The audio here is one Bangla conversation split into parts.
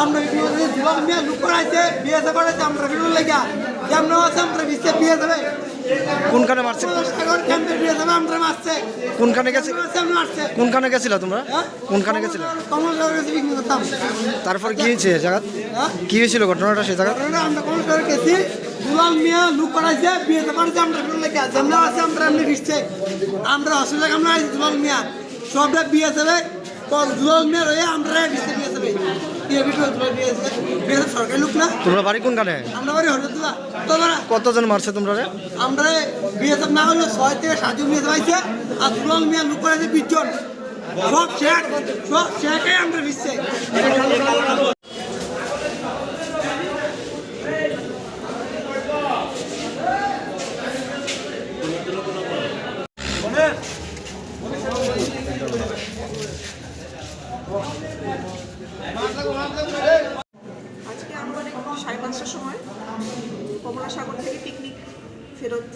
আমরা দুলাল মিয়া লুক করাইছে বিয়ে করাইছে আমরা ভিডিও লেগা কেমন আছে আমরা বিয়ে বিয়ে দেবে কোনখানে মারছে? সাগর ক্যাম্পে বিয়ে দেবে আমরা মারছে কোনখানে গেছিল? মারছে কোনখানে গেছিল তোমরা? কোনখানে গেছিল? কমল গেছে বিক্রি করতাম। তারপর কি হয়েছে জায়গা? কি হয়েছিল ঘটনাটা সেই জায়গা? আমরা কমল করে গেছি দুলাল মিয়া লুক করাইছে বিয়ে করাইছে আমরা ভিডিও লেগা যেমন আছে আমরা এমনি ফিরছে আমরা অসুবিধা আমরা দুলাল মিয়া সবটা বিয়ে দেবে দুলাল মিয়া রয়ে আমরা বিয়ে বিয়ে দেবে সরকারি লোক না। তোমরা বাড়ি কোনখানে? আমরা বাড়ি হরদুল্লাহ। তোমরা কতজন মারছে তোমরা? আমরা বিএসএফ না হলো 6 থেকে 7 জন বিএসএফ আইছে আর দুলাল মিয়া লোক করেছে 20 জন সব শেখে আমরা বিচ্ছে আজকে আমরা 5:30টার সময় কমলাসাগর থেকে পিকনিক ফেরত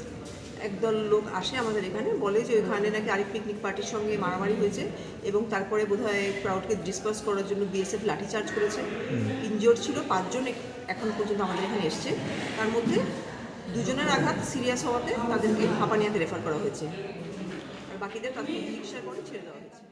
একদল লোক আসে আমাদের এখানে, বলে যে ওইখানে নাকি আরেক পিকনিক পার্টির সঙ্গে মারামারি হয়েছে এবং তারপরে বোধহয় ক্রাউডকে ডিসপার্স করার জন্য বিএসএফ লাঠিচার্জ করেছে। ইনজিওর্ড ছিল 5 জন এখন পর্যন্ত আমাদের এখানে এসছে, তার মধ্যে 2 জনের আঘাত সিরিয়াস হওয়াতে তাদেরকে হাঁপানিয়াতে রেফার করা হয়েছে আর বাকিদের প্রাথমিক চিকিৎসার পরে ছেড়ে দেওয়া হয়েছে।